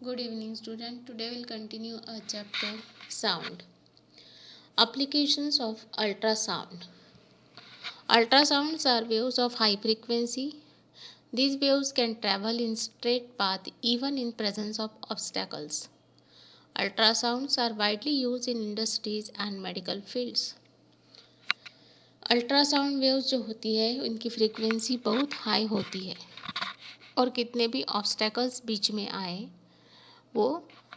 Good evening, student. Today we'll continue a chapter Sound. Applications of ultrasound. Ultrasounds are waves of high frequency. These waves can travel in straight path even in presence of obstacles. Ultrasounds are widely used in industries and medical fields. Ultrasound waves जो होती है उनकी frequency बहुत high होती है और कितने भी ऑब्स्टेकल्स बीच में आए वो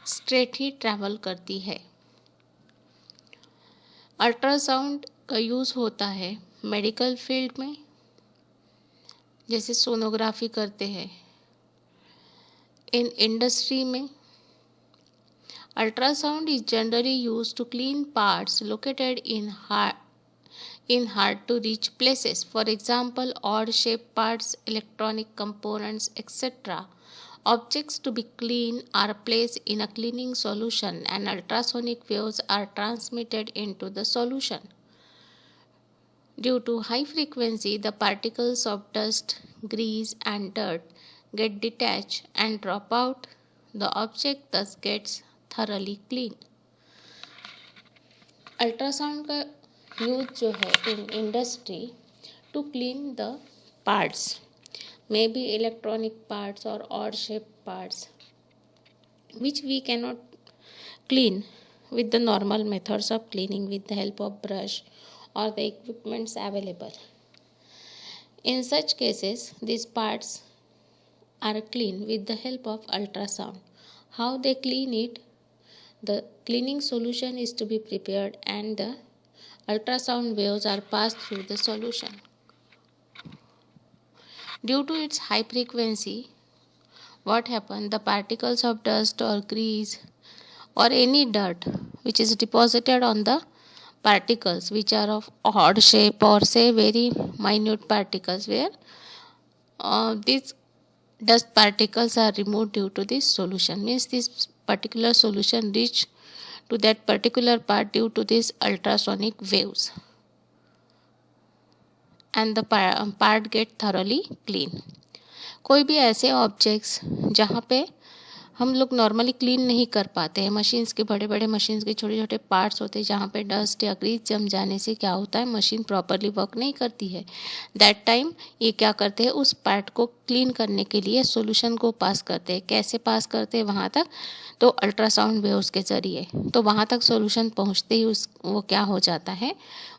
स्ट्रेट ही ट्रैवल करती है। अल्ट्रासाउंड का यूज़ होता है मेडिकल फील्ड में, जैसे सोनोग्राफी करते हैं। इन इंडस्ट्री में ultrasound is generally used to clean parts located in hard to reach places, for example odd shaped parts, electronic components, etc. Objects to be cleaned are placed in a cleaning solution and ultrasonic waves are transmitted into the solution. Due to high frequency, the particles of dust, grease and dirt get detached and drop out. The object thus gets thoroughly cleaned. Ultrasound का use जो है in industry to clean the parts, may be electronic parts और odd shape parts which we cannot clean with the normal methods of cleaning with the help of brush or the equipments available. In such cases, these parts are cleaned with the help of ultrasound. How they clean it? The cleaning solution is to be prepared and the ultrasound waves are passed through the solution. Due to its high frequency, what happens? The particles of dust or grease or any dirt which is deposited on the particles which are of odd shape or say very minute particles, where these dust particles are removed due to this solution, means this particular solution reach to that particular part due to these ultrasonic waves and the part get thoroughly clean. कोई भी ऐसे objects जहाँ पे हम लोग normally clean नहीं कर पाते हैं, मशीन्स के बड़े बड़े मशीन्स के छोटे छोटे पार्ट्स होते हैं जहाँ पे डस्ट या ग्रीस जम जाने से क्या होता है, मशीन प्रॉपरली वर्क नहीं करती है। दैट टाइम ये क्या करते हैं, उस पार्ट को क्लीन करने के लिए सॉल्यूशन को पास करते हैं। कैसे पास करते हैं वहाँ तक? तो अल्ट्रासाउंड वेव्स के ज़रिए। तो वहाँ तक सॉल्यूशन पहुँचते ही वो क्या हो जाता है,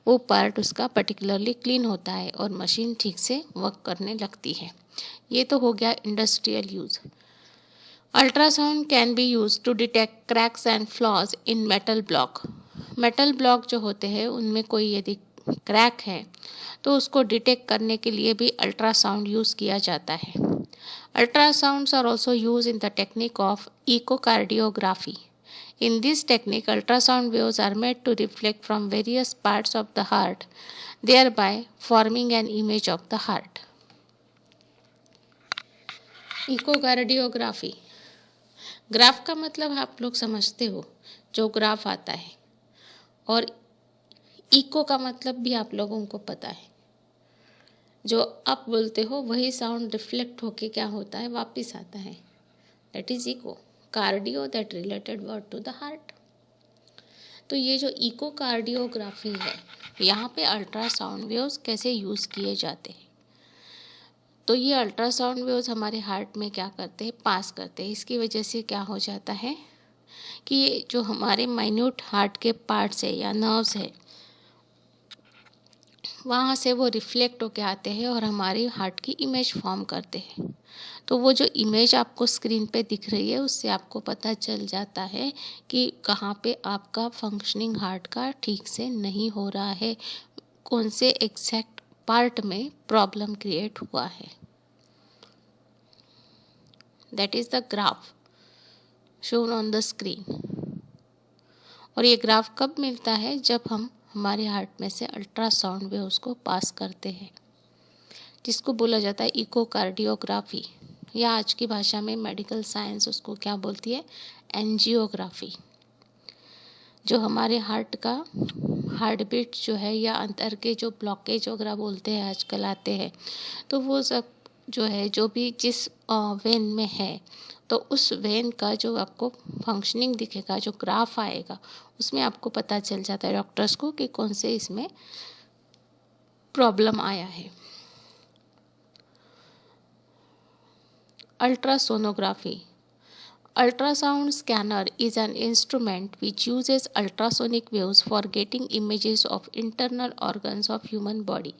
वो पार्ट उसका पर्टिकुलरली क्लीन होता है और मशीन ठीक से वर्क करने लगती है। ये तो हो गया industrial use. Ultrasound can be use to detect cracks and flaws in metal block. Metal block जो होते हैं उनमें कोई यदि क्रैक है तो उसको डिटेक्ट करने के लिए भी अल्ट्रासाउंड यूज़ किया जाता है। Ultrasounds are also use in the technique of echocardiography. In this technique, ultrasound waves are made to reflect from various parts of the heart, thereby forming an image of the heart. Echocardiography, graph का मतलब आप लोग समझते हो, जो graph आता है, और इको का मतलब भी आप लोगों को पता है, जो आप बोलते हो वही साउंड रिफ्लेक्ट होके क्या होता है, वापस आता है, that is echo. Cardio, that related word to the heart. तो ये जो इकोकार्डियोग्राफी है, यहाँ पे अल्ट्रासाउंड वेव्स कैसे यूज़ किए जाते हैं। तो ये अल्ट्रासाउंड वेव्स हमारे हार्ट में क्या करते हैं, पास करते हैं। इसकी वजह से क्या हो जाता है कि ये जो हमारे माइन्यूट हार्ट के पार्ट्स है या नर्व्स है, वहाँ से वो रिफ्लेक्ट होके आते हैं और हमारी हार्ट की इमेज फॉर्म करते हैं। तो वो जो इमेज आपको स्क्रीन पे दिख रही है उससे आपको पता चल जाता है कि कहाँ पे आपका फंक्शनिंग हार्ट का ठीक से नहीं हो रहा है, कौन से एग्जैक्ट पार्ट में प्रॉब्लम क्रिएट हुआ है। That is the graph shown on the screen. और ये ग्राफ कब मिलता है, जब हम हमारे हार्ट में से अल्ट्रासाउंड वेव्स को पास करते हैं, जिसको बोला जाता है इकोकार्डियोग्राफी, या आज की भाषा में मेडिकल साइंस उसको क्या बोलती है, एंजियोग्राफी। जो हमारे हार्ट का हार्ट बीट जो है या अंदर के जो ब्लॉकेज वगैरह बोलते हैं आजकल आते हैं, तो वो सब जो है, जो भी जिस वेन में है, तो उस वेन का जो आपको फंक्शनिंग दिखेगा, जो ग्राफ आएगा, उसमें आपको पता चल जाता है डॉक्टर्स को कि कौन से इसमें प्रॉब्लम आया है। Ultrasonography. Ultrasound scanner is an instrument which uses ultrasonic waves for getting images of internal organs of human body.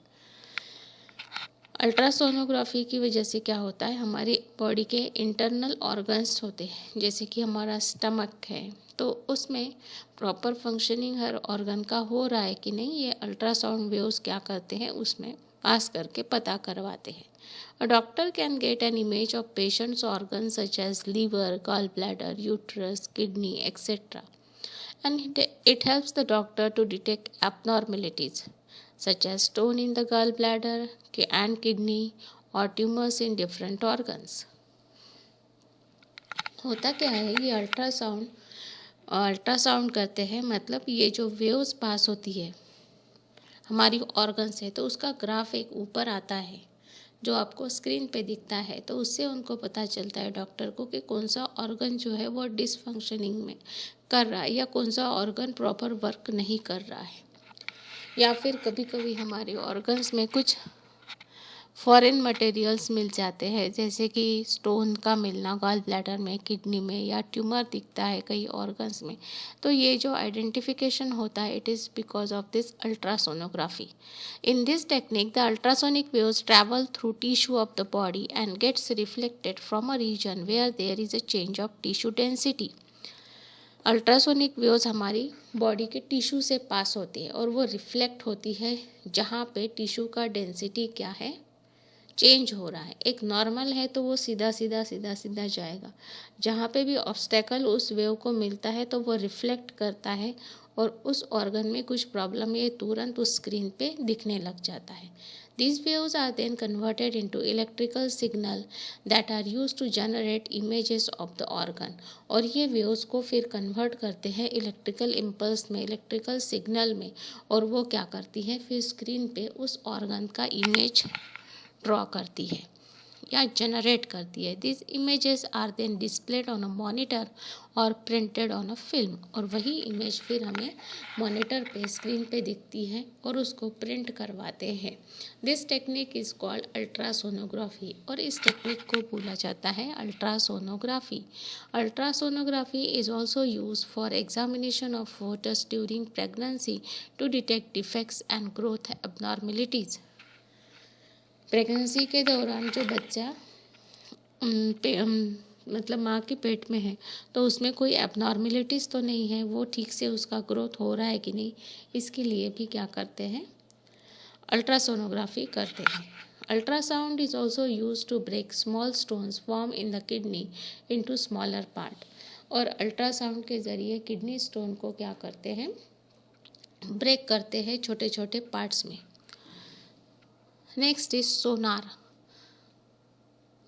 Ultrasonography की वजह से क्या होता है, हमारी बॉडी के इंटरनल ऑर्गन्स होते हैं, जैसे कि हमारा स्टमक है, तो उसमें प्रॉपर फंक्शनिंग हर ऑर्गन का हो रहा है कि नहीं, ये अल्ट्रासाउंड वेव्स क्या करते हैं, उसमें पास करके पता करवाते हैं। A doctor can get an image of patient's organs such as liver, gallbladder, uterus, kidney, etc. And it helps the doctor to detect abnormalities such as stone in the gallbladder and kidney or tumors in different organs. होता क्या है, ये ultrasound करते हैं, मतलब ये जो waves पास होती है हमारी ऑर्गन से, तो उसका ग्राफ एक ऊपर आता है जो आपको स्क्रीन पे दिखता है, तो उससे उनको पता चलता है डॉक्टर को कि कौन सा ऑर्गन जो है वो डिसफंक्शनिंग में कर रहा है या कौन सा ऑर्गन प्रॉपर वर्क नहीं कर रहा है। या फिर कभी कभी हमारे ऑर्गन्स में कुछ फॉरेन मटेरियल्स मिल जाते हैं, जैसे कि स्टोन का मिलना गॉल ब्लैडर में, किडनी में, या ट्यूमर दिखता है कई ऑर्गन्स में, तो ये जो आइडेंटिफिकेशन होता है, it is because of this ultrasonography. In this technique the ultrasonic waves travel through tissue of the body and gets reflected from a region where there is a change of tissue density. Ultrasonic waves हमारी body के tissue से pass होती है और वो reflect होती है जहाँ पे टिश्यू का डेंसिटी क्या है, चेंज हो रहा है. एक नॉर्मल है तो वो सीधा सीधा सीधा सीधा जाएगा, जहाँ पे भी ऑब्स्टेकल उस वेव को मिलता है तो वो रिफ्लेक्ट करता है और उस ऑर्गन में कुछ प्रॉब्लम ये तुरंत उस स्क्रीन पे दिखने लग जाता है. These waves are then converted into electrical signal that are used to generate images of the organ. और ये वेव्स को फिर कन्वर्ट करते हैं इलेक्ट्रिकल इम्पल्स में, इलेक्ट्रिकल सिग्नल में, और वो क्या करती है, फिर स्क्रीन पे उस ऑर्गन का इमेज ड्रॉ करती है या जनरेट करती है. This images are then displayed on a monitor और प्रिंटेड ऑन अ फिल्म. और वही इमेज फिर हमें मॉनिटर पे, स्क्रीन पे दिखती है और उसको प्रिंट करवाते हैं. This technique is called ultrasonography, और इस टेक्निक को बोला जाता है ultrasonography. Ultrasonography is also use for examination of foetus during pregnancy to detect defects and growth abnormalities. Pregnancy के दौरान जो बच्चा मतलब माँ के पेट में है, तो उसमें कोई एबनॉर्मेलिटीज़ तो नहीं है, वो ठीक से उसका ग्रोथ हो रहा है कि नहीं, इसके लिए भी क्या करते हैं, अल्ट्रासोनोग्राफी करते हैं. Ultrasound is also use to break small stones form in the kidney into smaller part. और अल्ट्रासाउंड के ज़रिए किडनी स्टोन को क्या करते हैं, ब्रेक करते हैं छोटे छोटे पार्ट्स में. Next is sonar.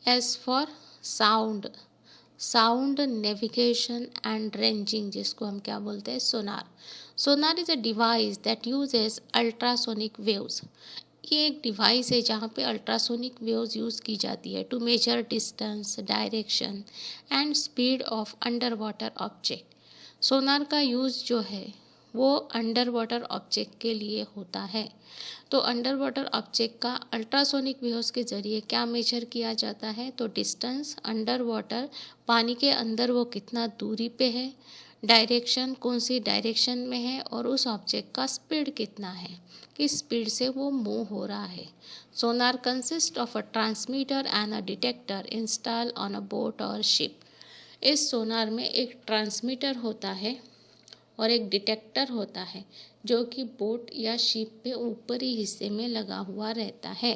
As for sound navigation and ranging, जिसको हम क्या बोलते हैं, sonar. Sonar is a device that uses ultrasonic waves. ये एक डिवाइस है जहाँ पे अल्ट्रासोनिक वेव्स यूज़ की जाती है to measure distance, direction and speed of under water object. Sonar का यूज़ जो है वो अंडर वाटर ऑब्जेक्ट के लिए होता है. तो अंडर वाटर ऑब्जेक्ट का अल्ट्रासोनिक वेव्स के ज़रिए क्या मेजर किया जाता है, तो डिस्टेंस अंडर वाटर, पानी के अंदर वो कितना दूरी पे है, डायरेक्शन कौन सी डायरेक्शन में है, और उस ऑब्जेक्ट का स्पीड कितना है, किस स्पीड से वो मूव हो रहा है. Sonar consist of a transmitter and a detector install on a boat और शिप. इस सोनार में एक ट्रांसमीटर होता है और एक डिटेक्टर होता है जो कि बोट या शिप पे ऊपरी हिस्से में लगा हुआ रहता है.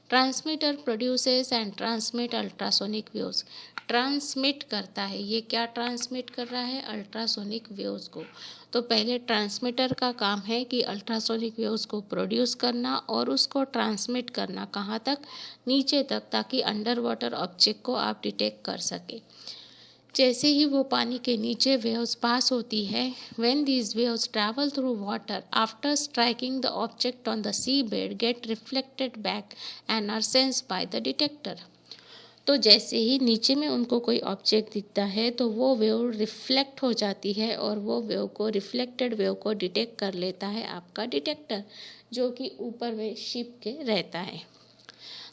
Transmitter produces and transmit ultrasonic waves. Transmit करता है, ये क्या ट्रांसमिट कर रहा है, अल्ट्रासोनिक वेव्स को. तो पहले ट्रांसमीटर का काम है कि अल्ट्रासोनिक वेव्स को प्रोड्यूस करना और उसको ट्रांसमिट करना, कहाँ तक, नीचे तक, ताकि अंडर वाटर ऑब्जेक्ट को आप डिटेक्ट कर सके. जैसे ही वो पानी के नीचे वेव्स पास होती है, when these waves travel through water after striking the object on the seabed get reflected back and are sensed by the detector. तो जैसे ही नीचे में उनको कोई ऑब्जेक्ट दिखता है तो वो वेव रिफ्लेक्ट हो जाती है और वो वेव को रिफ्लेक्टेड वेव को डिटेक्ट कर लेता है आपका डिटेक्टर, जो कि ऊपर में शिप के रहता है.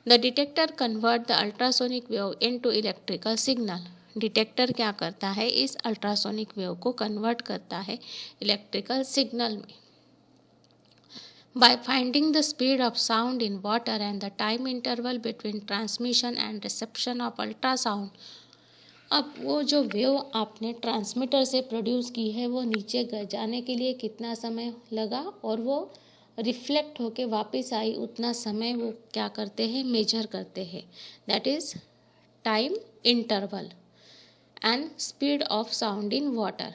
The detector convert the ultrasonic wave into electrical signal. Detector क्या करता है, इस अल्ट्रासोनिक वेव को कन्वर्ट करता है इलेक्ट्रिकल सिग्नल में. By finding the speed of sound in water and the time interval between transmission and reception of ultrasound, अब वो जो वेव आपने ट्रांसमीटर से प्रोड्यूस की है वो नीचे जाने के लिए कितना समय लगा और वो रिफ्लेक्ट होके वापस आई उतना समय वो क्या करते हैं, मेजर करते हैं. That is time interval and speed of sound in water.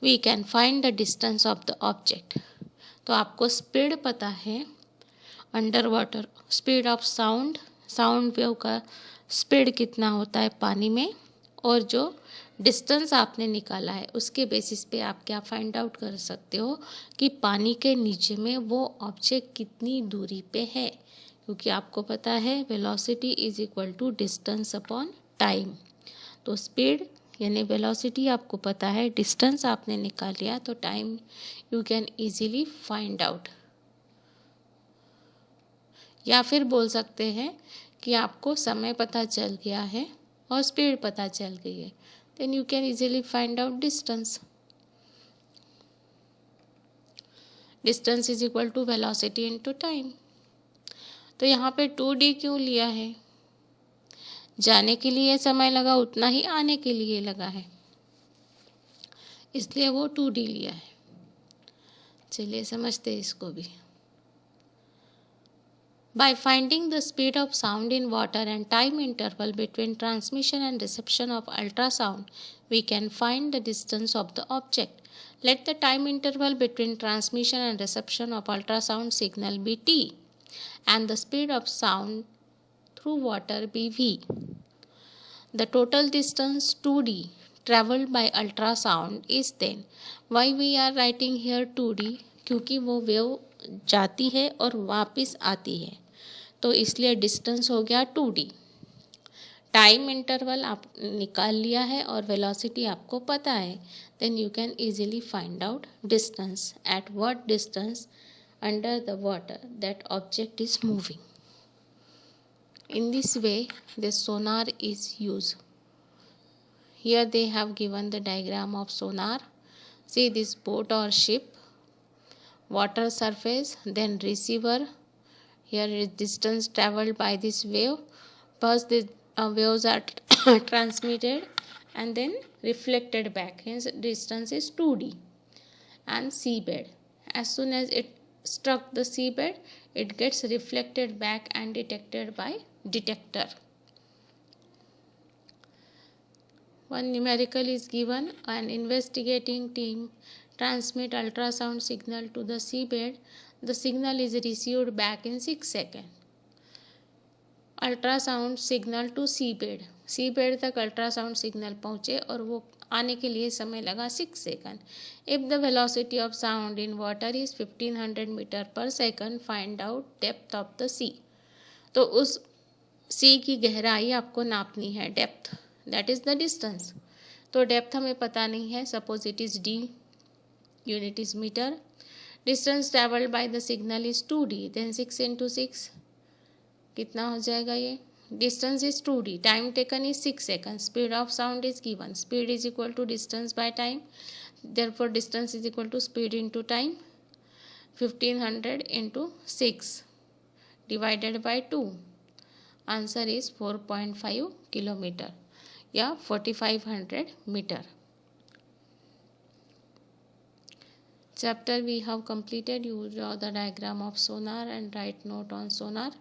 We can find the distance of the object. तो आपको स्पीड पता है under water, speed of sound, sound wave का स्पीड कितना होता है पानी में, और जो डिस्टेंस आपने निकाला है उसके बेसिस पे आप क्या फाइंड आउट कर सकते हो कि पानी के नीचे में वो ऑब्जेक्ट कितनी दूरी पे है, क्योंकि आपको पता है velocity is equal to distance upon time. तो स्पीड यानी वेलोसिटी आपको पता है, डिस्टेंस आपने निकाल लिया, तो time you can easily find out. या फिर बोल सकते हैं कि आपको समय पता चल गया है और स्पीड पता चल गई है, then you can easily find out distance. Distance is equal to velocity into time. तो यहाँ पे 2D क्यों लिया है, जाने के लिए समय लगा उतना ही आने के लिए लगा है, इसलिए वो 2D लिया है. चलिए समझते इसको भी. By finding the speed of sound in water and time interval between transmission and reception of ultrasound, we can find the distance of the object. Let the time interval between transmission and reception of ultrasound signal be t, and the speed of sound through water be v. The total distance 2D traveled by ultrasound is then. Why we are writing here 2D? क्योंकि वो wave जाती है और वापस आती है, तो इसलिए डिस्टेंस हो गया 2D. टाइम इंटरवल आप निकाल लिया है और वेलोसिटी आपको पता है, then you can easily find out distance, at what distance under the water that object is moving. In this way, the sonar is used. Here they have given the diagram of sonar. See this boat or ship, water surface, then receiver. Here is distance traveled by this wave. First the waves are transmitted and then reflected back. Hence distance is 2D. And seabed. As soon as it struck the seabed, it gets reflected back and detected by detector. One numerical is given. An investigating team transmit ultrasound signal to the seabed. The signal is received back in 6 seconds. Ultrasound signal to seabed, seabed तक ultrasound signal पहुँचे और वो आने के लिए समय लगा 6 second. If the velocity of sound in water is 1500 metre per second, find out depth of the sea. तो उस सी की गहराई आपको नापनी है, depth, that is the distance. तो डेप्थ हमें पता नहीं है, suppose it is D, unit is metre. Distance travelled by the signal is 2D, then 6 into 6 कितना हो जाएगा ये, distance is 2D, time taken is 6 second, speed of sound is given, speed is equal to distance by time, therefore distance is equal to speed into time. 1500 into 6 divided by 2, answer is 4.5 kilometre या 4500 metre. Chapter we have completed. You draw the diagram of sonar and write note on sonar.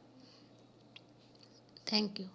Thank you.